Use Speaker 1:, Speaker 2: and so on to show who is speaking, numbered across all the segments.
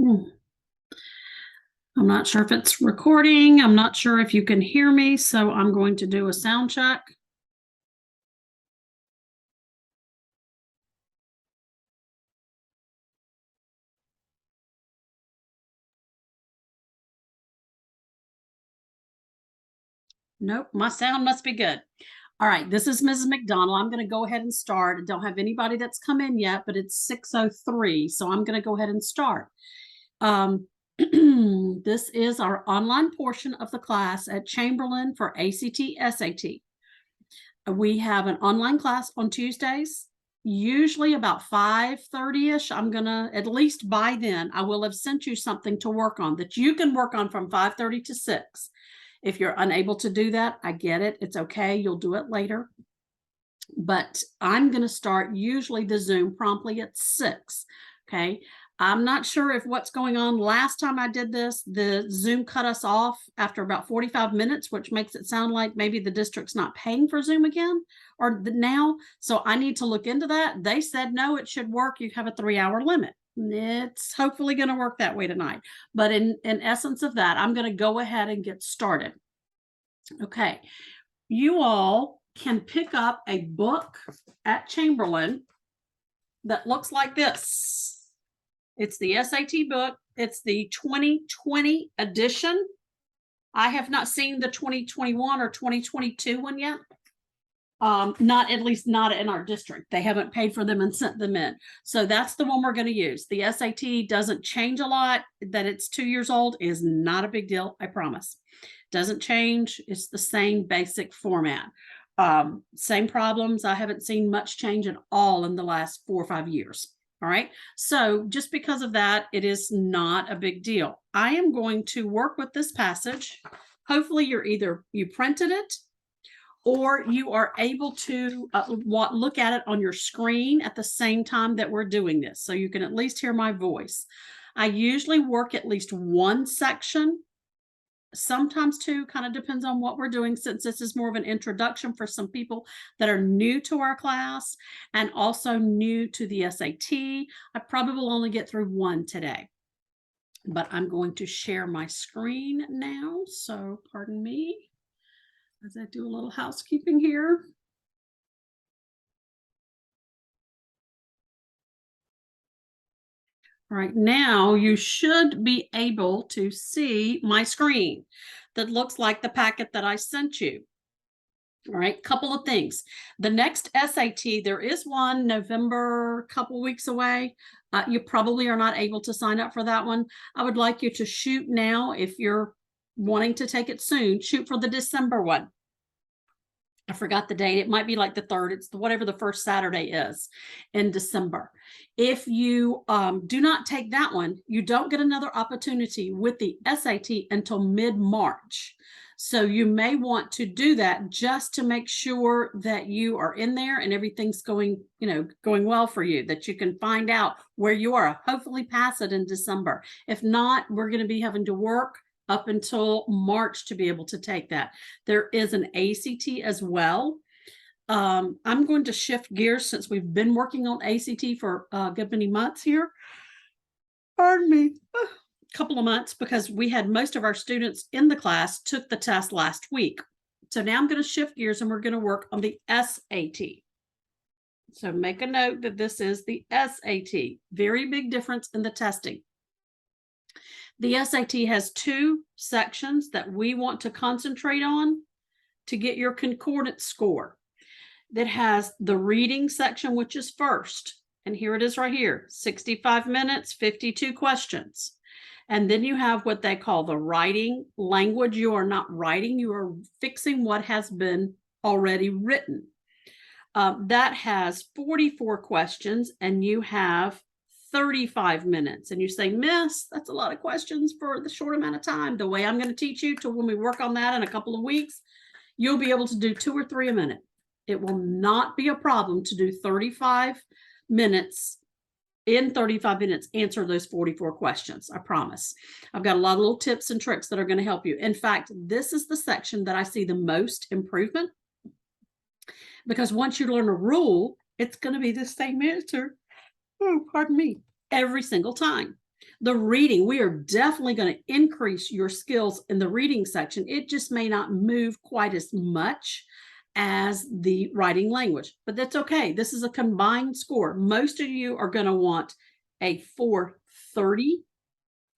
Speaker 1: I'm not sure if it's recording. I'm not sure if you can hear me, so I'm going to do a sound check. Nope, my sound must be good. All right, this is Mrs. McDonald. I'm going to go ahead and start. I don't have anybody that's come in yet, but it's 6:03, so I'm going to go ahead and start. This is our online portion of the class at Chamberlain for ACT, SAT. We have an online class on Tuesdays, usually about 5:30ish. I'm gonna, at least by then, I will have sent you something to work on that you can work on from 5:30 to 6. If you're unable to do that, I get it. It's okay. You'll do it later. But I'm going to start usually the Zoom promptly at 6. Okay. I'm not sure if what's going on. Last time I did this, the Zoom cut us off after about 45 minutes, which makes it sound like maybe the district's not paying for Zoom again or now. So I need to look into that. They said, no, it should work. You have a 3-hour limit. It's hopefully going to work that way tonight. But in essence of that, I'm going to go ahead and get started. Okay. You all can pick up a book at Chamberlain that looks like this. It's the SAT book. It's the 2020 edition. I have not seen the 2021 or 2022 one yet. Not, at least not in our district. They haven't paid for them and sent them in. So that's the one we're going to use. The SAT doesn't change a lot. That it's 2 years old is not a big deal. I promise. Doesn't change. It's the same basic format. Same problems. I haven't seen much change at all in the last 4 or 5 years. All right. So just because of that, it is not a big deal. I am going to work with this passage. Hopefully you printed it, or you are able to look at it on your screen at the same time that we're doing this, so you can at least hear my voice. I usually work at least one section, sometimes two, kind of depends on what we're doing, since this is more of an introduction for some people that are new to our class and also new to the SAT. I probably will only get through one today, but I'm going to share my screen now, so pardon me as I do a little housekeeping here. All right, now you should be able to see my screen that looks like the packet that I sent you. All right, couple of things. The next SAT, there is one November, couple weeks away. You probably are not able to sign up for that one. I would like you to shoot now. If you're wanting to take it soon, shoot for the December one. I forgot the date. It might be like the 3rd. It's whatever the first Saturday is in December. If you do not take that one, you don't get another opportunity with the SAT until mid-March. So you may want to do that just to make sure that you are in there and everything's going well for you, that you can find out where you are. Hopefully pass it in December. If not, we're going to be having to work up until March to be able to take that. There is an ACT as well. I'm going to shift gears since we've been working on ACT for a good many months here. Pardon me, a couple of months, because we had most of our students in the class took the test last week. So now I'm going to shift gears and we're going to work on the SAT. So make a note that this is the SAT. Very big difference in the testing. The SAT has 2 sections that we want to concentrate on to get your concordance score. That has the reading section, which is first. And here it is right here, 65 minutes, 52 questions. And then you have what they call the writing language. You are not writing, you are fixing what has been already written. That has 44 questions, and you have 35 minutes. And you say, Miss, that's a lot of questions for the short amount of time. The way I'm going to teach you, to when we work on that in a couple of weeks, you'll be able to do 2 or 3 a minute. It will not be a problem to do 35 minutes. In 35 minutes, answer those 44 questions. I promise. I've got a lot of little tips and tricks that are going to help you. In fact, this is the section that I see the most improvement, because once you learn a rule, it's going to be the same answer. Oh, pardon me, every single time. The reading, we are definitely going to increase your skills in the reading section. It just may not move quite as much as the writing language, but that's okay. This is a combined score. Most of you are going to want a 430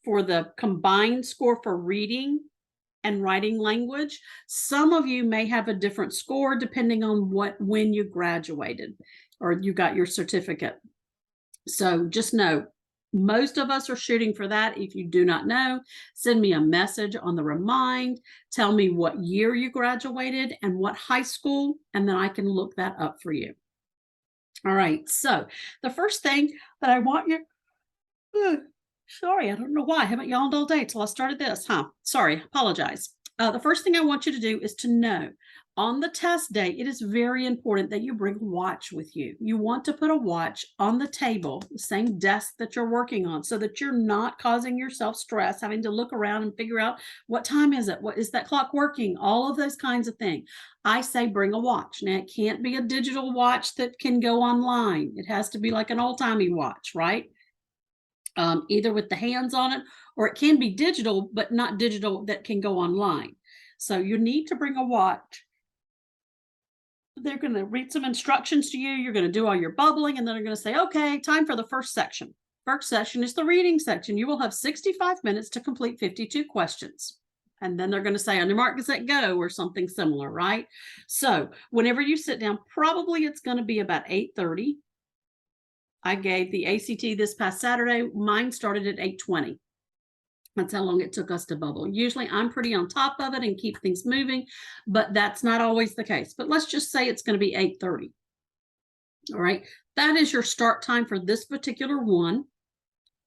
Speaker 1: for the combined score for reading and writing language. Some of you may have a different score depending on when you graduated or you got your certificate. So just know, most of us are shooting for that. If you do not know, send me a message on the Remind. Tell me what year you graduated and what high school, and then I can look that up for you. All right, so the first thing that I want you, sorry, I don't know why. I haven't yawned all day till I started this, huh? Sorry, apologize. The first thing I want you to do is to know on the test day, it is very important that you bring a watch with you. You want to put a watch on the table, the same desk that you're working on, so that you're not causing yourself stress, having to look around and figure out what time is it? What is that clock working? All of those kinds of things. I say bring a watch. Now, it can't be a digital watch that can go online. It has to be like an old-timey watch, right? Either with the hands on it, or it can be digital, but not digital that can go online. So you need to bring a watch. They're going to read some instructions to you. You're going to do all your bubbling, and then they're going to say, okay, time for the first section. First section is the reading section. You will have 65 minutes to complete 52 questions. And then they're going to say on your mark, get set, go, or something similar, right? So whenever you sit down, probably it's going to be about 8:30. I gave the ACT this past Saturday. Mine started at 8:20. That's how long it took us to bubble. Usually I'm pretty on top of it and keep things moving, but that's not always the case. But let's just say it's going to be 8:30. All right. That is your start time for this particular one.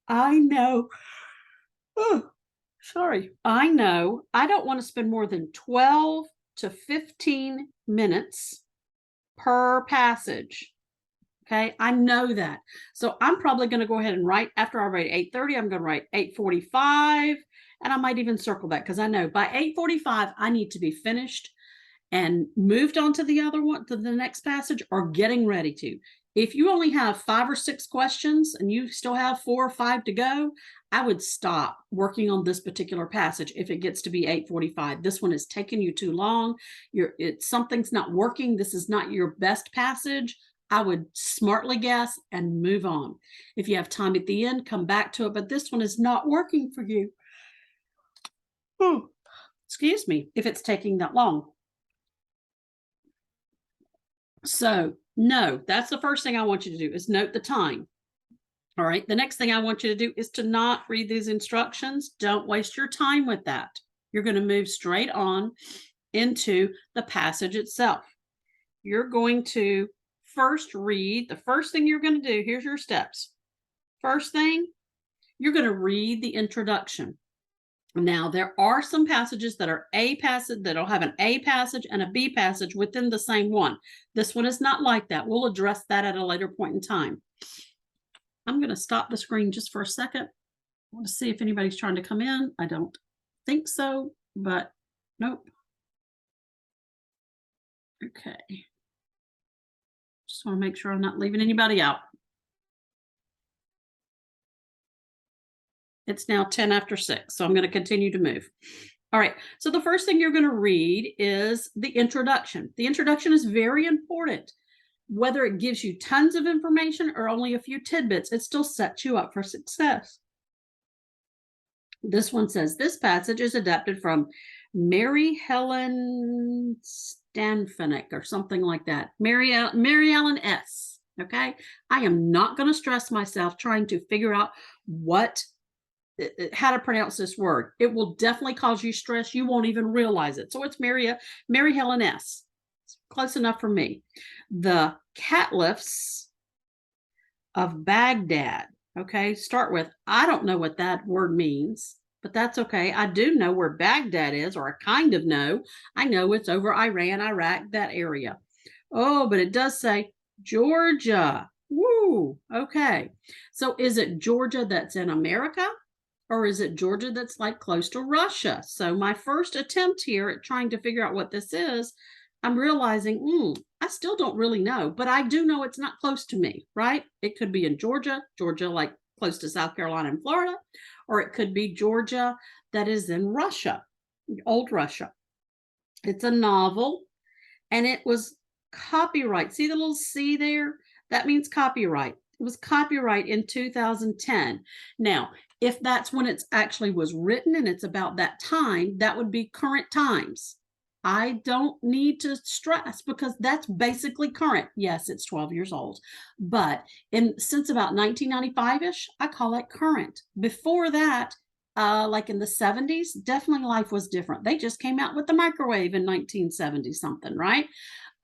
Speaker 1: I know. Oh, sorry. I know I don't want to spend more than 12 to 15 minutes per passage. Okay, I know that. So I'm probably going to go ahead and write, after I write 8:30, I'm going to write 8:45, and I might even circle that because I know by 8:45, I need to be finished and moved on to the other one, to the next passage, or getting ready to. If you only have 5 or 6 questions and you still have 4 or 5 to go, I would stop working on this particular passage if it gets to be 8:45. This one is taking you too long. Something's not working. This is not your best passage. I would smartly guess and move on. If you have time at the end, come back to it, but this one is not working for you. Oh, excuse me, if it's taking that long. So no, that's the first thing I want you to do is note the time. All right, the next thing I want you to do is to not read these instructions. Don't waste your time with that. You're going to move straight on into the passage itself. You're going to first read, the first thing you're going to do, here's your steps. First thing, you're going to read the introduction. Now, there are some passages that are A passage, that'll have an A passage and a B passage within the same one. This one is not like that. We'll address that at a later point in time. I'm going to stop the screen just for a second. I want to see if anybody's trying to come in. I don't think so, but nope. Okay. Just want to make sure I'm not leaving anybody out. It's now 10 after 6, so I'm going to continue to move. All right, so the first thing you're going to read is the introduction. The introduction is very important. Whether it gives you tons of information or only a few tidbits, it still sets you up for success. This one says, this passage is adapted from Mary Helen Stanfinick or something like that. Mary Ellen S. Okay, I am not going to stress myself trying to figure out how to pronounce this word. It will definitely cause you stress. You won't even realize it. So it's Mary Helen S. It's close enough for me. The Caliphs of Baghdad. Okay, start with, I don't know what that word means, but that's okay. I do know where Baghdad is, or I kind of know. I know it's over Iran, Iraq, that area. Oh, but it does say Georgia. Woo, okay. So is it Georgia that's in America? Or is it Georgia that's like close to Russia? So my first attempt here at trying to figure out what this is, I'm realizing, I still don't really know, but I do know it's not close to me, right? It could be in Georgia like close to South Carolina and Florida, or it could be Georgia that is in Russia, old Russia. It's a novel, and it was copyright. See the little C there? That means copyright. It was copyright in 2010. Now, if that's when it actually was written and it's about that time, that would be current times. I don't need to stress because that's basically current. Yes, it's 12 years old, but since about 1995-ish, I call it current. Before that, like in the 70s, definitely life was different. They just came out with the microwave in 1970 something, right?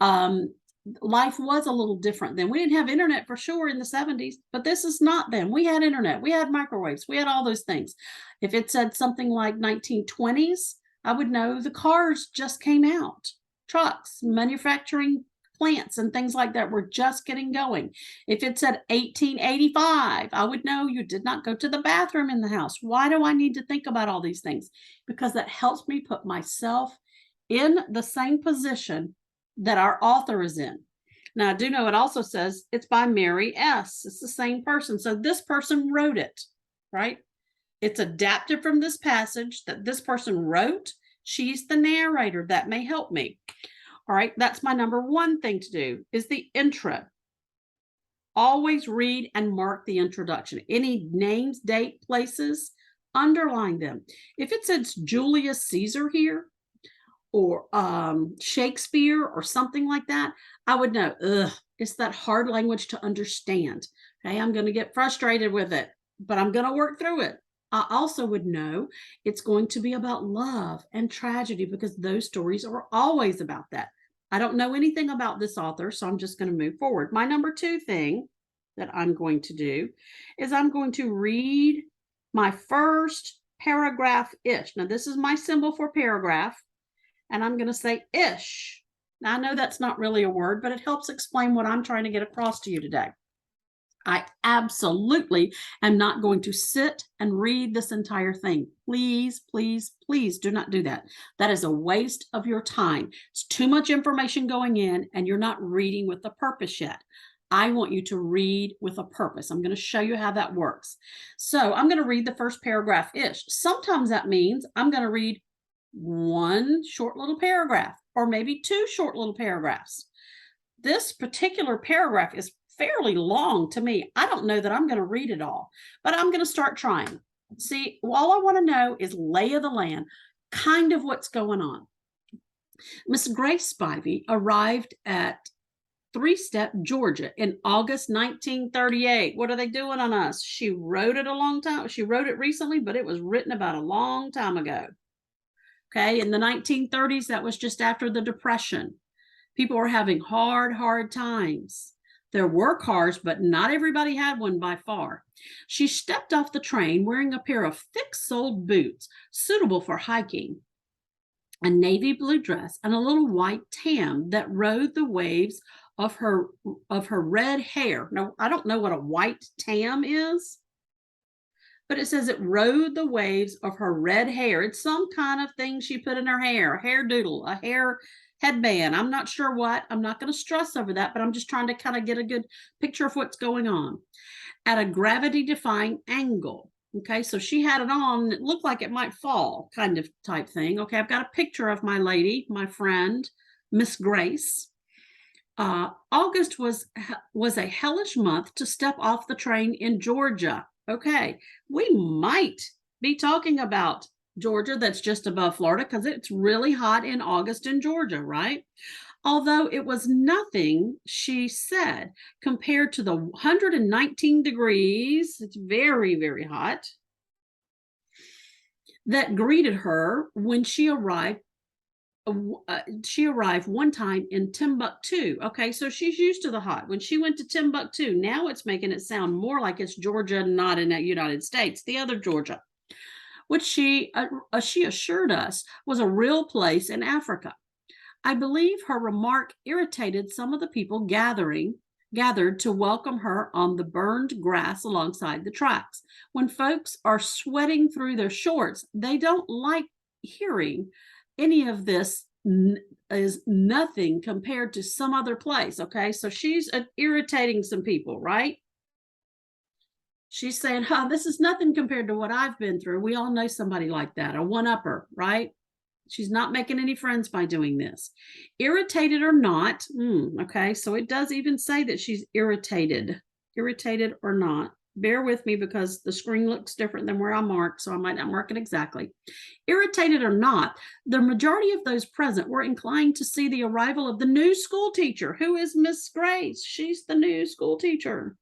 Speaker 1: Um, Life was a little different then. We didn't have internet for sure in the 70s, but this is not them. We had internet, we had microwaves, we had all those things. If it said something like 1920s, I would know the cars just came out. Trucks, manufacturing plants and things like that were just getting going. If it said 1885, I would know you did not go to the bathroom in the house. Why do I need to think about all these things? Because that helps me put myself in the same position that our author is in. Now, I do know it also says it's by Mary S. It's the same person. So this person wrote it, right? It's adapted from this passage that this person wrote. She's the narrator. That may help me. All right, that's my number one thing to do is the intro. Always read and mark the introduction. Any names, date, places, underline them. If it says Julius Caesar here, or Shakespeare or something like that, I would know, it's that hard language to understand. Okay, I'm going to get frustrated with it, but I'm going to work through it. I also would know it's going to be about love and tragedy because those stories are always about that. I don't know anything about this author, so I'm just going to move forward. My number two thing that I'm going to do is I'm going to read my first paragraph-ish. Now, this is my symbol for paragraph. And I'm going to say ish. Now, I know that's not really a word, but it helps explain what I'm trying to get across to you today. I absolutely am not going to sit and read this entire thing. Please, please, please do not do that. That is a waste of your time. It's too much information going in, and you're not reading with a purpose yet. I want you to read with a purpose. I'm going to show you how that works. So I'm going to read the first paragraph-ish. Sometimes that means I'm going to read one short little paragraph, or maybe two short little paragraphs. This particular paragraph is fairly long to me. I don't know that I'm going to read it all, but I'm going to start trying. See, all I want to know is lay of the land, kind of what's going on. Miss Grace Spivey arrived at Three Step, Georgia in August 1938. What are they doing on us? She wrote it a long time. She wrote it recently, but it was written about a long time ago. Okay, in the 1930s, that was just after the Depression. People were having hard times. There were cars, but not everybody had one by far. She stepped off the train wearing a pair of thick-soled boots suitable for hiking, a navy blue dress, and a little white tam that rode the waves of her red hair. Now, I don't know what a white tam is, but it says it rode the waves of her red hair. It's some kind of thing she put in her hair, a hair doodle, a hair headband. I'm not sure what. I'm not going to stress over that, but I'm just trying to kind of get a good picture of what's going on. At a gravity-defying angle. Okay, so she had it on. It looked like it might fall, kind of type thing. Okay, I've got a picture of my lady, my friend, Miss Grace. August was a hellish month to step off the train in Georgia. Okay, we might be talking about Georgia that's just above Florida because it's really hot in August in Georgia, right? Although it was nothing, she said, compared to the 119 degrees, it's very, very hot, that greeted her when she arrived. She arrived one time in Timbuktu. Okay, so she's used to the hot. When she went to Timbuktu, now it's making it sound more like it's Georgia, not in the United States, the other Georgia, which she assured us was a real place in Africa. I believe her remark irritated some of the people gathered to welcome her on the burned grass alongside the tracks. When folks are sweating through their shorts, they don't like hearing any of this is nothing compared to some other place. Okay, so she's irritating some people, right? She's saying, this is nothing compared to what I've been through. We all know somebody like that, a one-upper, right? She's not making any friends by doing this. Irritated or not. Okay, so it does even say that she's irritated. Irritated or not. Bear with me because the screen looks different than where I marked, so I might not mark it exactly. Irritated or not, the majority of those present were inclined to see the arrival of the new school teacher. Who is Miss Grace? She's the new school teacher.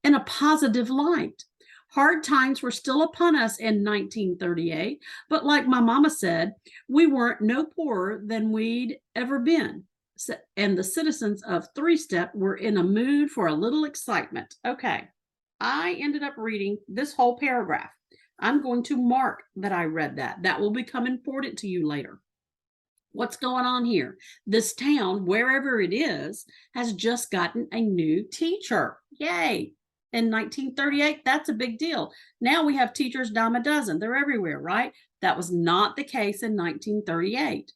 Speaker 1: In a positive light. Hard times were still upon us in 1938, but like my mama said, we weren't no poorer than we'd ever been. And the citizens of Three Step were in a mood for a little excitement. Okay, I ended up reading this whole paragraph. I'm going to mark that I read that. That will become important to you later. What's going on here? This town, wherever it is, has just gotten a new teacher. Yay. In 1938, that's a big deal. Now we have teachers dime a dozen. They're everywhere, right? That was not the case in 1938.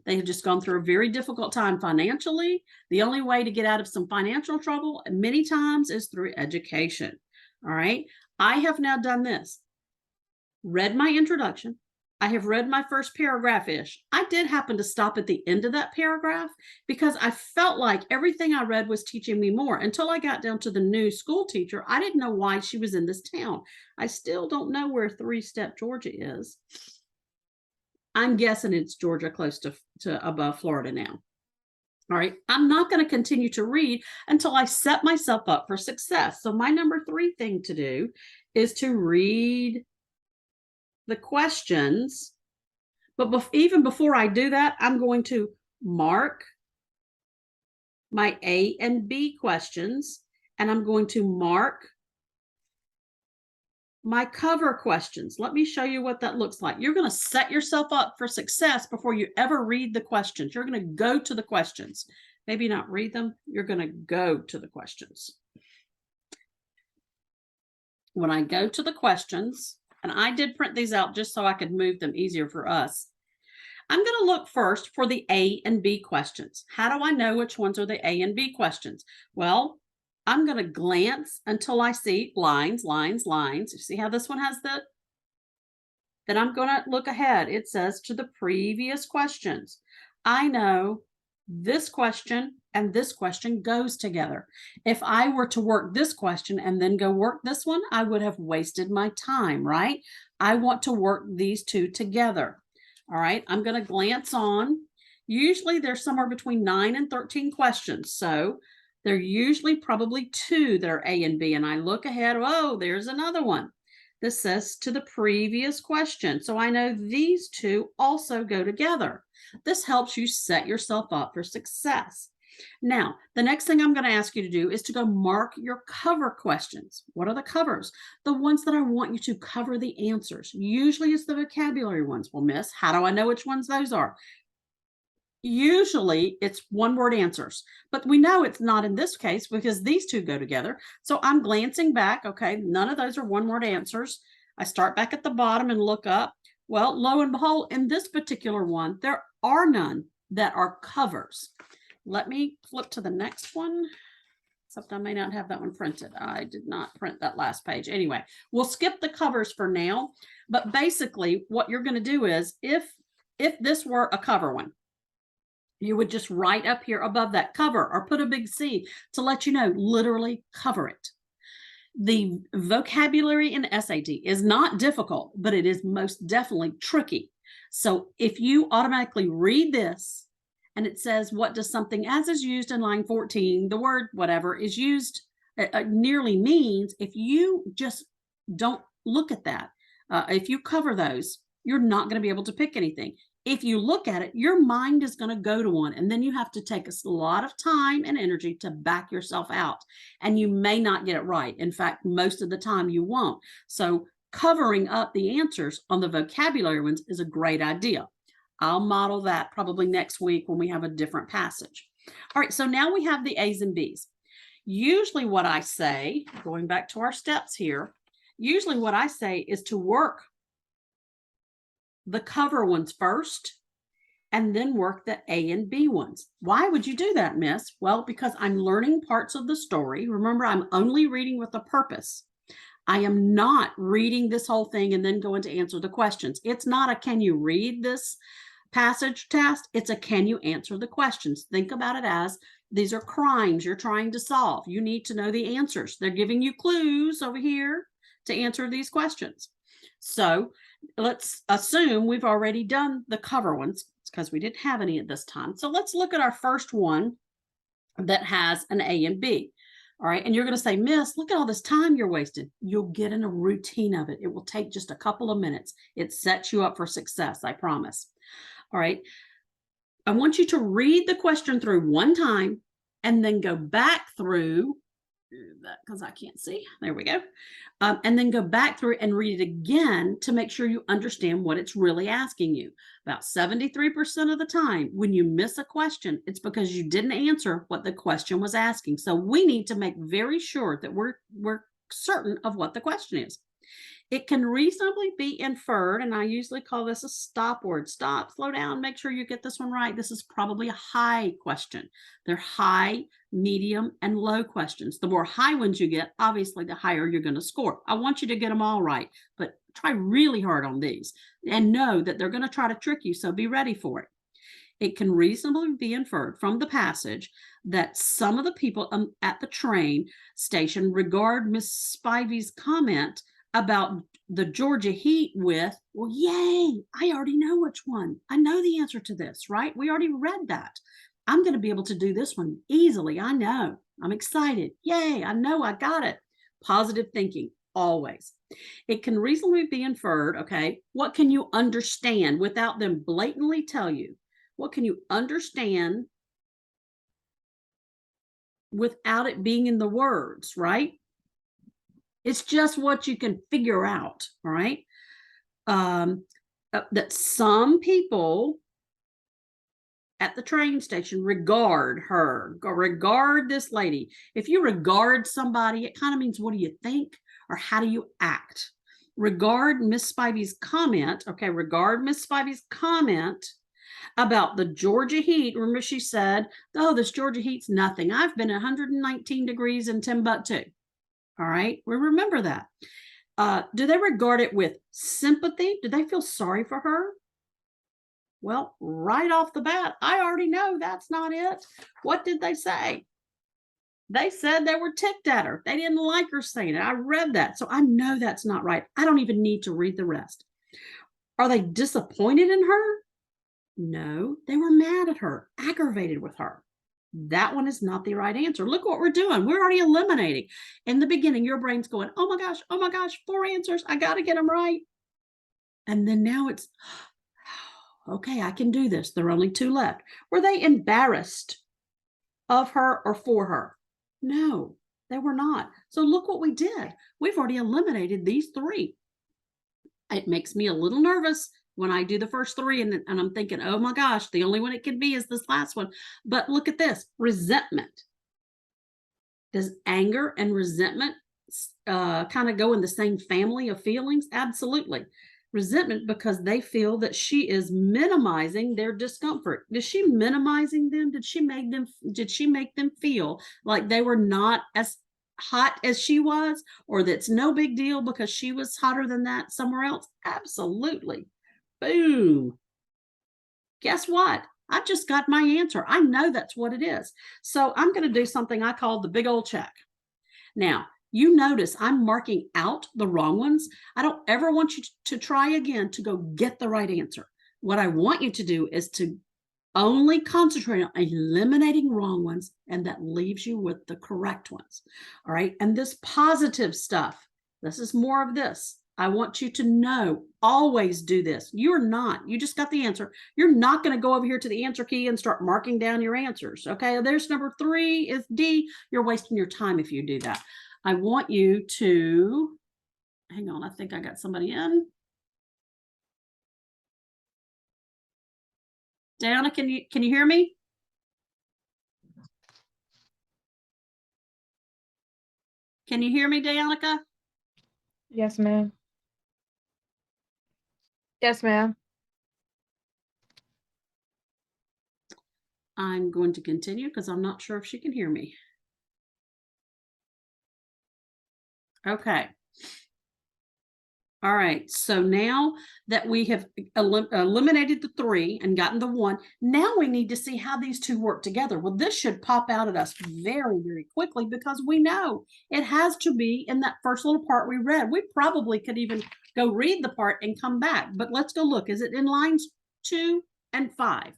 Speaker 1: They have just gone through a very difficult time financially. The only way to get out of some financial trouble many times is through education. All right. I have now done this. Read my introduction. I have read my first paragraph-ish. I did happen to stop at the end of that paragraph because I felt like everything I read was teaching me more until I got down to the new school teacher. I didn't know why she was in this town. I still don't know where Three Step, Georgia is. I'm guessing it's Georgia, close to above Florida now. All right, I'm not going to continue to read until I set myself up for success. So my number 3 thing to do is to read the questions. But even before I do that, I'm going to mark my A and B questions, and I'm going to mark my cover questions. Let me show you what that looks like. You're going to set yourself up for success before you ever read the questions. You're going to go to the questions. Maybe not read them. You're going to go to the questions. When I go to the questions, and I did print these out just so I could move them easier for us. I'm going to look first for the A and B questions. How do I know which ones are the A and B questions? Well, I'm going to glance until I see lines, lines, lines. You see how this one has the? Then I'm going to look ahead. It says to the previous questions. I know this question and this question goes together. If I were to work this question and then go work this one, I would have wasted my time, right? I want to work these two together. All right, I'm going to glance on. Usually there's somewhere between 9 and 13 questions. So there are usually probably 2 that are A and B. And I look ahead. Oh, there's another one. This says to the previous question. So I know these 2 also go together. This helps you set yourself up for success. Now, the next thing I'm going to ask you to do is to go mark your cover questions. What are the covers? The ones that I want you to cover the answers. Usually it's the vocabulary ones. Well, miss, how do I know which ones those are? Usually it's one-word answers, but we know it's not in this case because these 2 go together. So I'm glancing back. Okay, none of those are one-word answers. I start back at the bottom and look up. Well, lo and behold, in this particular one, there are none that are covers. Let me flip to the next one, except I may not have that one printed. I did not print that last page. Anyway, we'll skip the covers for now. But basically, what you're going to do is, if this were a cover one, you would just write up here above that cover or put a big C to let you know, literally cover it. The vocabulary in SAT is not difficult, but it is most definitely tricky. So if you automatically read this and it says, what does something as is used in line 14, the word whatever is used nearly means, if you just don't look at that, if you cover those, you're not going to be able to pick anything. If you look at it, your mind is going to go to one, and then you have to take a lot of time and energy to back yourself out, and you may not get it right. In fact, most of the time you won't. So covering up the answers on the vocabulary ones is a great idea. I'll model that probably next week when we have a different passage. All right, so now we have the A's and B's. Usually what I say, going back to our steps here, usually what I say is to work the cover ones first and then work the A and B ones. Why would you do that, Miss? Well, because I'm learning parts of the story. Remember, I'm only reading with a purpose. I am not reading this whole thing and then going to answer the questions. It's not a can you read this passage test? It's a can you answer the questions? Think about it as these are crimes you're trying to solve. You need to know the answers. They're giving you clues over here to answer these questions. So let's assume we've already done the cover ones because we didn't have any at this time. So let's look at our first one that has an A and B. All right. And you're going to say, Miss, look at all this time you're wasting. You'll get in a routine of it. It will take just a couple of minutes. It sets you up for success, I promise. All right. I want you to read the question through one time and then go back through that because I can't see. There we go. And then go back through and read it again to make sure you understand what it's really asking you. About 73% of the time, when you miss a question, it's because you didn't answer what the question was asking. So we need to make very sure that we're certain of what the question is. It can reasonably be inferred, and I usually call this a stop word. Stop, slow down, make sure you get this one right. This is probably a high question. They're high, medium, and low questions. The more high ones you get, obviously, the higher you're going to score. I want you to get them all right, but try really hard on these and know that they're going to try to trick you, so be ready for it. It can reasonably be inferred from the passage that some of the people at the train station regard Miss Spivey's comment about the Georgia heat with, well, yay, I already know which one. I know the answer to this, right? We already read that. I'm going to be able to do this one easily. I know. I'm excited. Yay, I know I got it. Positive thinking, always. It can reasonably be inferred, okay, what can you understand without them blatantly tell you? What can you understand without it being in the words, right? It's just what you can figure out, all right? That some people at the train station regard this lady. If you regard somebody, it kind of means what do you think or how do you act? Regard Miss Spivey's comment, okay, regard Miss Spivey's comment about the Georgia heat. Remember she said, oh, this Georgia heat's nothing. I've been 119 degrees in Timbuktu. All right, we remember that. Do they regard it with sympathy? Do they feel sorry for her? Well, right off the bat, I already know that's not it. What did they say? They said they were ticked at her. They didn't like her saying it. I read that. So I know that's not right. I don't even need to read the rest. Are they disappointed in her? No, they were mad at her, aggravated with her. That one is not the right answer. Look what we're doing. We're already eliminating. In the beginning, your brain's going, oh my gosh, 4 answers. I got to get them right. And then now it's, okay, I can do this. There are only 2 left. Were they embarrassed of her or for her? No, they were not. So look what we did. We've already eliminated these 3. It makes me a little nervous when I do the first 3 and I'm thinking, oh my gosh, the only one it could be is this last one. But look at this, resentment. Does anger and resentment kind of go in the same family of feelings? Absolutely. Resentment because they feel that she is minimizing their discomfort. Is she minimizing them? Did she make them feel like they were not as hot as she was, or that's no big deal because she was hotter than that somewhere else? Absolutely. Boom. Guess what? I just got my answer. I know that's what it is. So I'm going to do something I call the big old check. Now, you notice I'm marking out the wrong ones. I don't ever want you to try again to go get the right answer. What I want you to do is to only concentrate on eliminating wrong ones, and that leaves you with the correct ones. All right. And this positive stuff, this is more of this. I want you to know, always do this. You just got the answer. You're not going to go over here to the answer key and start marking down your answers. Okay. There's number 3 is D. You're wasting your time if you do that. I want you to, hang on. I think I got somebody in. Diana, can you hear me? Can you hear me, Danica?
Speaker 2: Yes, ma'am. Yes, ma'am.
Speaker 1: I'm going to continue because I'm not sure if she can hear me. Okay. All right, so now that we have eliminated the 3 and gotten the 1, now we need to see how these 2 work together. Well, this should pop out at us very, very quickly because we know it has to be in that first little part we read. We probably could even go read the part and come back, but let's go look. Is it in lines 2 and 5?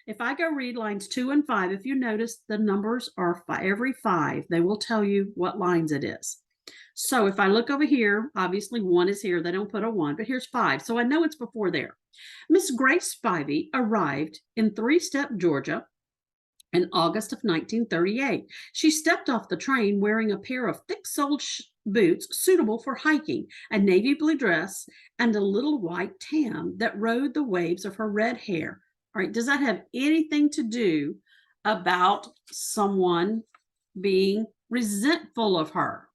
Speaker 1: If I go read lines 2 and 5, if you notice the numbers are every 5, they will tell you what lines it is. So if I look over here, obviously 1 is here. They don't put a 1, but here's 5. So I know it's before there. Miss Grace Spivey arrived in Three Step, Georgia in August of 1938. She stepped off the train wearing a pair of thick-soled boots suitable for hiking, a navy blue dress, and a little white tam that rode the waves of her red hair. All right, does that have anything to do about someone being resentful of her?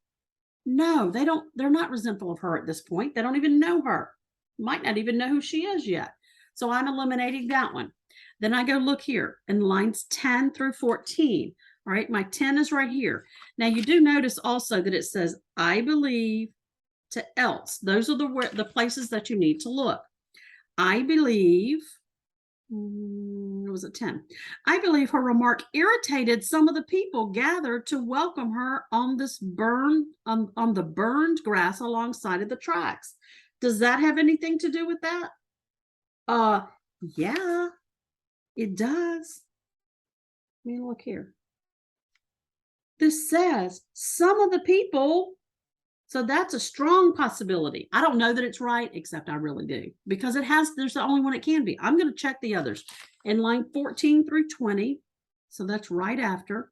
Speaker 1: No, they don't. They're not resentful of her at this point. They don't even know her. Might not even know who she is yet. So I'm eliminating that one. Then I go look here in lines 10 through 14. All right, my 10 is right here. Now you do notice also that it says, I believe to else. Those are the places that you need to look. I believe, was it 10? I believe her remark irritated some of the people gathered to welcome her on this on the burned grass alongside of the tracks. Does that have anything to do with that? Yeah, it does. Let me look here. This says some of the people. So that's a strong possibility. I don't know that it's right, except I really do, because there's the only one it can be. I'm going to check the others in line 14 through 20. So that's right after.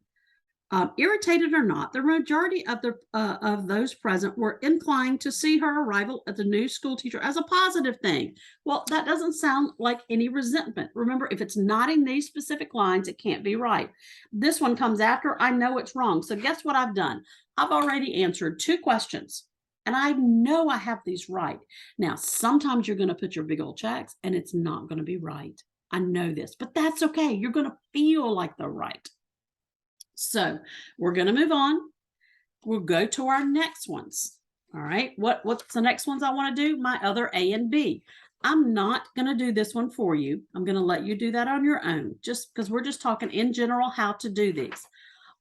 Speaker 1: Irritated or not, the majority of those present were inclined to see her arrival at the new school teacher as a positive thing. Well, that doesn't sound like any resentment. Remember, if it's not in these specific lines, it can't be right. This one comes after. I know it's wrong. So guess what I've done? I've already answered 2 questions, and I know I have these right. Now, sometimes you're going to put your big old checks, and it's not going to be right. I know this, but that's okay. You're going to feel like they're right. So we're going to move on. We'll go to our next ones. All right. What's the next ones I want to do? My other A and B. I'm not going to do this one for you. I'm going to let you do that on your own, just because we're just talking in general how to do these.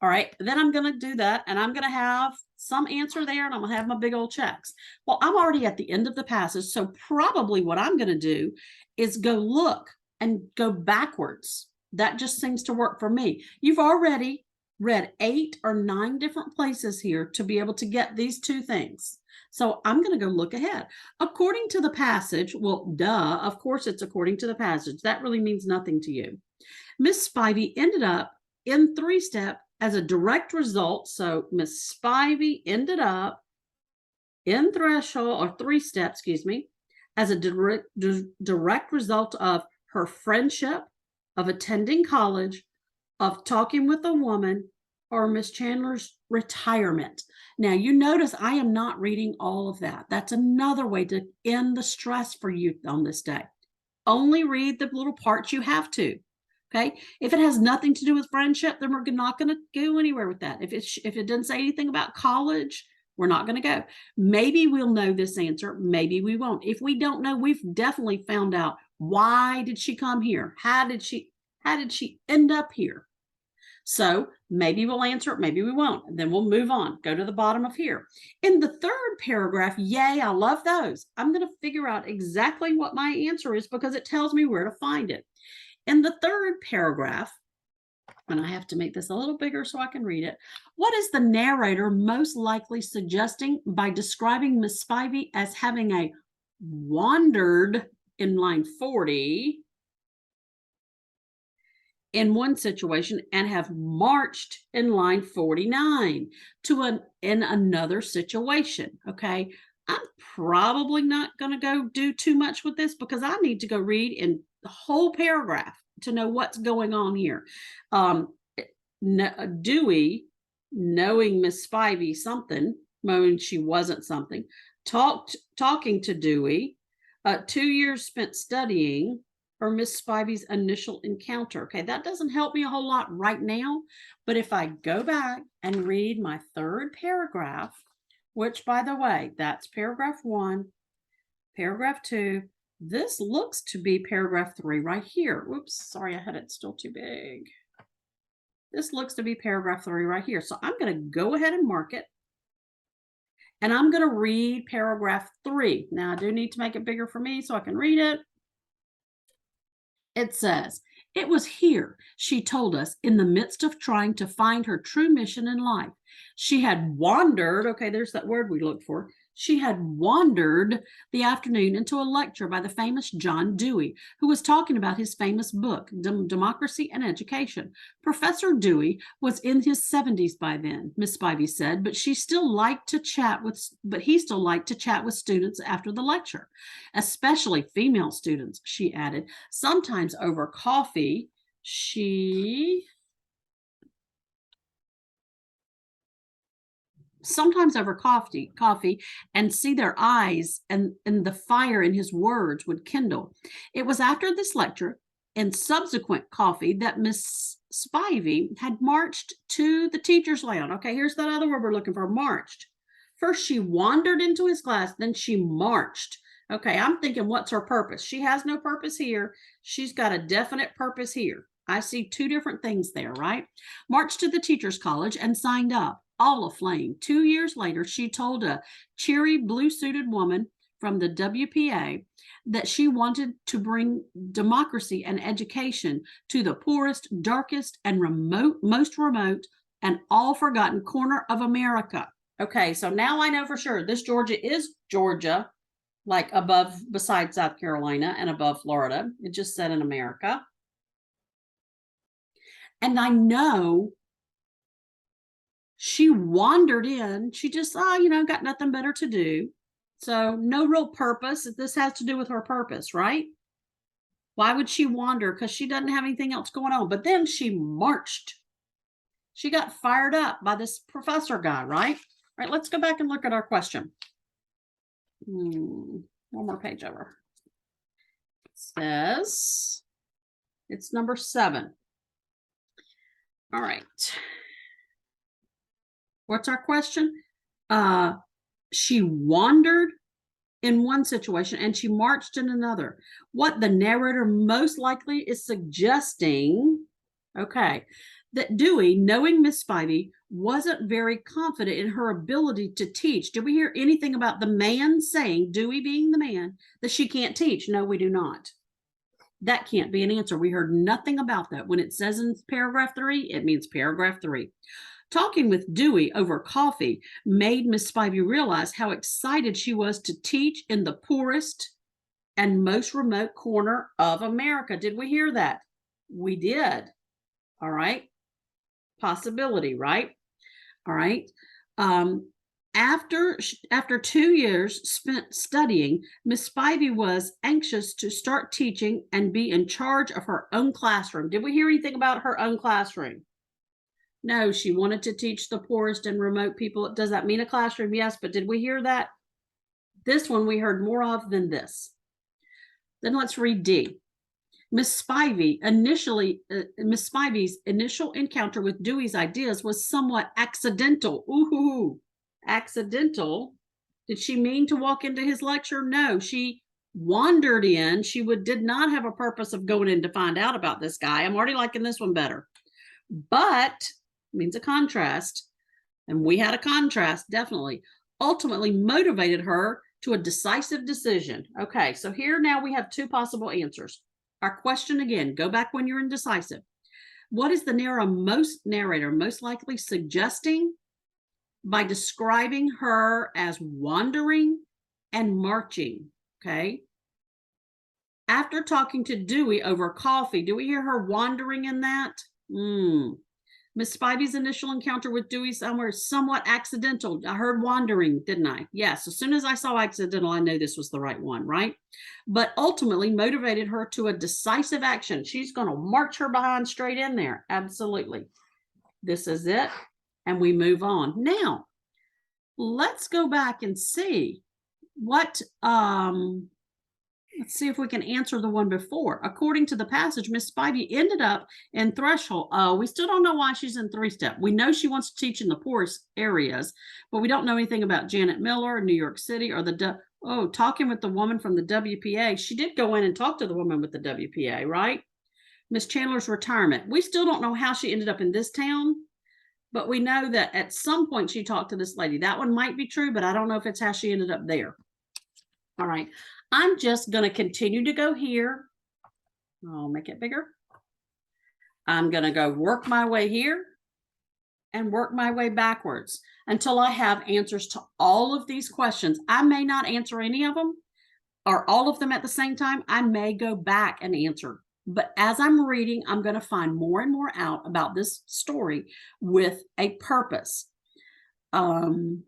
Speaker 1: All right. Then I'm going to do that, and I'm going to have some answer there, and I'm going to have my big old checks. Well, I'm already at the end of the passage, so probably what I'm going to do is go look and go backwards. That just seems to work for me. You've already read 8 or 9 different places here to be able to get these 2 things. So I'm going to go look ahead. According to the passage, well, duh, of course it's according to the passage. That really means nothing to you. Miss Spivey ended up in Three Step as a direct result. So Miss Spivey ended up in Threshold or Three Step, excuse me, as a direct result of her friendship, of attending college, of talking with a woman, or Miss Chandler's retirement. Now, you notice I am not reading all of that. That's another way to end the stress for you on this day. Only read the little parts you have to. Okay. If it has nothing to do with friendship, then we're not going to go anywhere with that. If it doesn't say anything about college, we're not going to go. Maybe we'll know this answer. Maybe we won't. If we don't know, we've definitely found out, why did she come here? How did she end up here? So maybe we'll answer it, maybe we won't. And then we'll move on, go to the bottom of here. In the third paragraph, yay, I love those. I'm going to figure out exactly what my answer is because it tells me where to find it. In the third paragraph, and I have to make this a little bigger so I can read it. What is the narrator most likely suggesting by describing Miss Spivey as having a wandered in line 40 in one situation and have marched in line 49 in another situation? Okay, I'm probably not going to go do too much with this because I need to go read in the whole paragraph to know what's going on here. Dewey, knowing Miss Spivey something, knowing she wasn't something, talking to Dewey, 2 years spent studying, or Miss Spivey's initial encounter? Okay, that doesn't help me a whole lot right now, but if I go back and read my third paragraph, which by the way, that's paragraph 1, paragraph 2, this looks to be paragraph 3 right here. Whoops, sorry, I had it still too big. This looks to be paragraph 3 right here. So I'm going to go ahead and mark it. And I'm going to read paragraph 3. Now, I do need to make it bigger for me so I can read it. It says, "It was here," she told us, "in the midst of trying to find her true mission in life. She had wandered," okay, there's that word we looked for. "She had wandered the afternoon into a lecture by the famous John Dewey, who was talking about his famous book, Democracy and Education. Professor Dewey was in his 70s by then," Miss Spivey said, but he still liked to chat with students after the lecture, especially female students, she added. Sometimes over coffee, and see their eyes and the fire in his words would kindle. It was after this lecture and subsequent coffee that Miss Spivey had marched to the teacher's lounge. Okay, here's that other word we're looking for, marched. First, she wandered into his class, then she marched. Okay, I'm thinking, what's her purpose? She has no purpose here. She's got a definite purpose here. I see two different things there, right? Marched to the teacher's college and signed up, all aflame. 2 years later, she told a cheery blue-suited woman from the WPA that she wanted to bring democracy and education to the poorest, darkest, and most remote and all forgotten corner of America. Okay, so now I know for sure this Georgia is Georgia, like above, beside South Carolina and above Florida. It just said in America. And I know she wandered in. She just, got nothing better to do. So no real purpose. This has to do with her purpose, right? Why would she wander? Because she doesn't have anything else going on. But then she marched. She got fired up by this professor guy, right? All right, let's go back and look at our question. One more page over. It says, it's number 7. All right. What's our question? She wandered in one situation and she marched in another. What the narrator most likely is suggesting, okay, that Dewey, knowing Miss Spivey, wasn't very confident in her ability to teach. Did we hear anything about the man saying, Dewey being the man, that she can't teach? No, we do not. That can't be an answer. We heard nothing about that. When it says in paragraph 3, it means paragraph 3. Talking with Dewey over coffee made Miss Spivey realize how excited she was to teach in the poorest and most remote corner of America. Did we hear that? We did. All right. Possibility, right? All right. After 2 years spent studying, Miss Spivey was anxious to start teaching and be in charge of her own classroom. Did we hear anything about her own classroom? No, she wanted to teach the poorest and remote people. Does that mean a classroom? Yes, but did we hear that? This one we heard more of than this. Then let's read D. Miss Spivey's initial encounter with Dewey's ideas was somewhat accidental. Ooh, accidental. Did she mean to walk into his lecture? No, she wandered in. She did not have a purpose of going in to find out about this guy. I'm already liking this one better. But means a contrast, and we had a contrast, definitely, ultimately motivated her to a decisive decision. Okay, so here now we have 2 possible answers. Our question again, go back when you're indecisive. What is the narrator most likely suggesting by describing her as wandering and marching? Okay. After talking to Dewey over coffee, do we hear her wandering in that? Miss Spivey's initial encounter with Dewey somewhere somewhat accidental. I heard wandering, didn't I? Yes. As soon as I saw accidental, I knew this was the right one, right? But ultimately motivated her to a decisive action. She's going to march her behind straight in there. Absolutely. This is it. And we move on. Now, let's go back and see what Let's see if we can answer the one before. According to the passage, Miss Spivey ended up in Threshold. We still don't know why she's in 3-step. We know she wants to teach in the poorest areas, but we don't know anything about Janet Miller, New York City, or talking with the woman from the WPA. She did go in and talk to the woman with the WPA, right? Miss Chandler's retirement. We still don't know how she ended up in this town, but we know that at some point she talked to this lady. That one might be true, but I don't know if it's how she ended up there. All right. I'm just going to continue to go here. I'll make it bigger. I'm going to go work my way here and work my way backwards until I have answers to all of these questions. I may not answer any of them or all of them at the same time. I may go back and answer. But as I'm reading, I'm going to find more and more out about this story with a purpose. Let's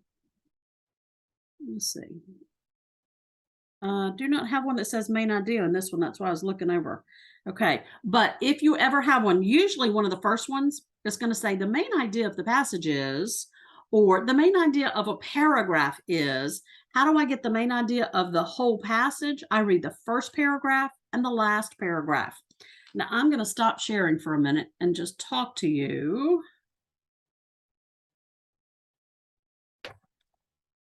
Speaker 1: see. Do not have one that says main idea in this one. That's what I was looking over. Okay. But if you ever have one, usually one of the first ones is going to say the main idea of the passage is, or the main idea of a paragraph is. How do I get the main idea of the whole passage? I read the first paragraph and the last paragraph. Now I'm going to stop sharing for a minute and just talk to you.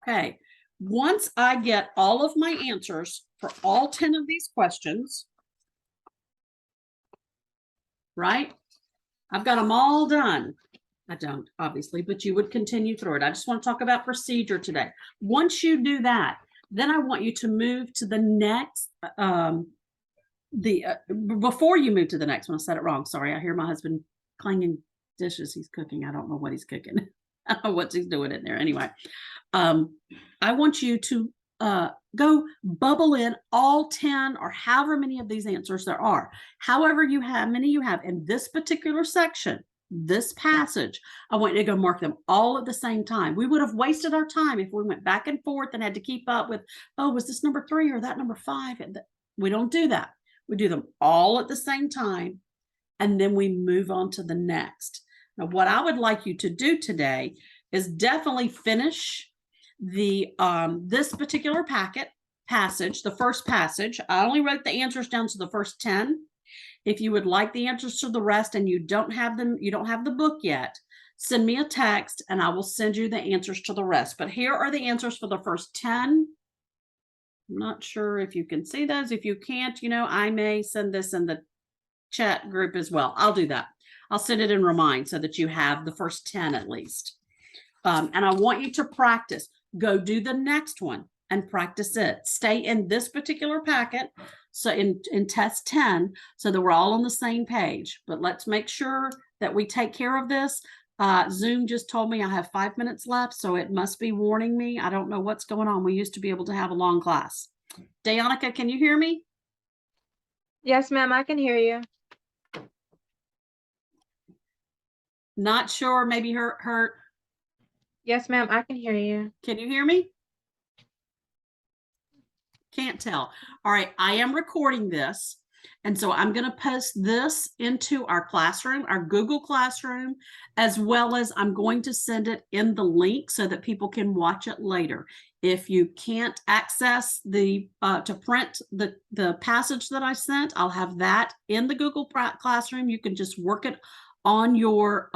Speaker 1: Okay. Once I get all of my answers for all 10 of these questions, right? I've got them all done. I don't, obviously, but you would continue through it. I just want to talk about procedure today. Once you do that, then I want you to move to the next, before you move to the next one, I said it wrong. Sorry, I hear my husband clanging dishes. He's cooking. I don't know what he's cooking. I don't know what he's doing in there. Anyway, I want you to go bubble in all 10 or however many of these answers there are. However many you have in this particular section, this passage, I want you to go mark them all at the same time. We would have wasted our time if we went back and forth and had to keep up with, oh, was this number 3 or that number 5? And we don't do that. We do them all at the same time, and then we move on to the next. Now, what I would like you to do today is definitely finish the this particular passage, the first passage. I only wrote the answers down to the first 10. If you would like the answers to the rest and you don't have them, you don't have the book yet, send me a text and I will send you the answers to the rest. But here are the answers for the first 10. I'm not sure if you can see those. If you can't, I may send this in the chat group as well. I'll do that. I'll send it in Remind so that you have the first 10 at least. And I want you to practice. Go do the next one and practice it. Stay in this particular packet. So in test 10, so that we're all on the same page. But let's make sure that we take care of this. Zoom just told me I have 5 minutes left, so it must be warning me. I don't know what's going on. We used to be able to have a long class. Dayonica, can you hear me?
Speaker 2: Yes, ma'am, I can hear you.
Speaker 1: Not sure. Maybe her.
Speaker 2: Yes, ma'am, I can hear you.
Speaker 1: Can you hear me? Can't tell. All right, I am recording this. And so I'm going to post this into our classroom, our Google Classroom, as well as I'm going to send it in the link so that people can watch it later. If you can't access the to print the passage that I sent, I'll have that in the Google Classroom. You can just work it on your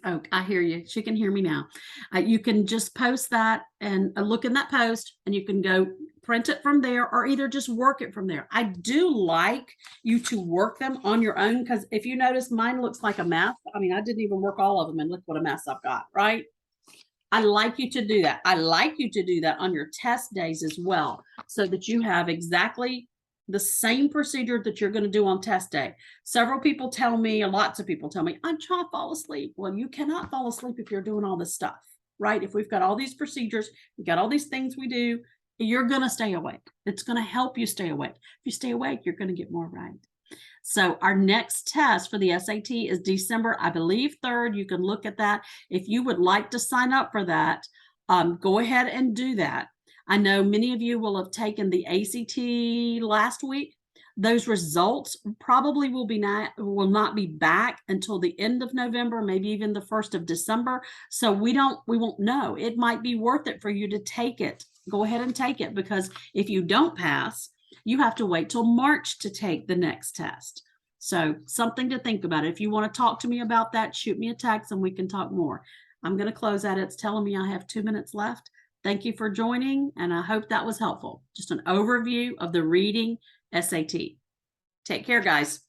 Speaker 1: oh, I hear you. She can hear me now. You can just post that and look in that post, and you can go print it from there or either just work it from there. I do like you to work them on your own because if you notice, mine looks like a mess. I mean, I didn't even work all of them, and look what a mess I've got, right? I like you to do that. I like you to do that on your test days as well, so that you have exactly the same procedure that you're going to do on test day. Several people tell me, lots of people tell me, I'm trying to fall asleep. Well, you cannot fall asleep if you're doing all this stuff, right? If we've got all these procedures, we've got all these things we do, you're going to stay awake. It's going to help you stay awake. If you stay awake, you're going to get more right. So our next test for the SAT is December, I believe, 3rd. You can look at that. If you would like to sign up for that, go ahead and do that. I know many of you will have taken the ACT last week. Those results probably will not be back until the end of November, maybe even the 1st of December. So we won't know. It might be worth it for you to take it. Go ahead and take it, because if you don't pass, You have to wait till March to take the next test. So something to think about. If you want to talk to me about that, shoot me a text and we can talk more. I'm going to close out. It's telling me I have 2 minutes left. Thank you for joining, and I hope that was helpful. Just an overview of the reading SAT. Take care, guys.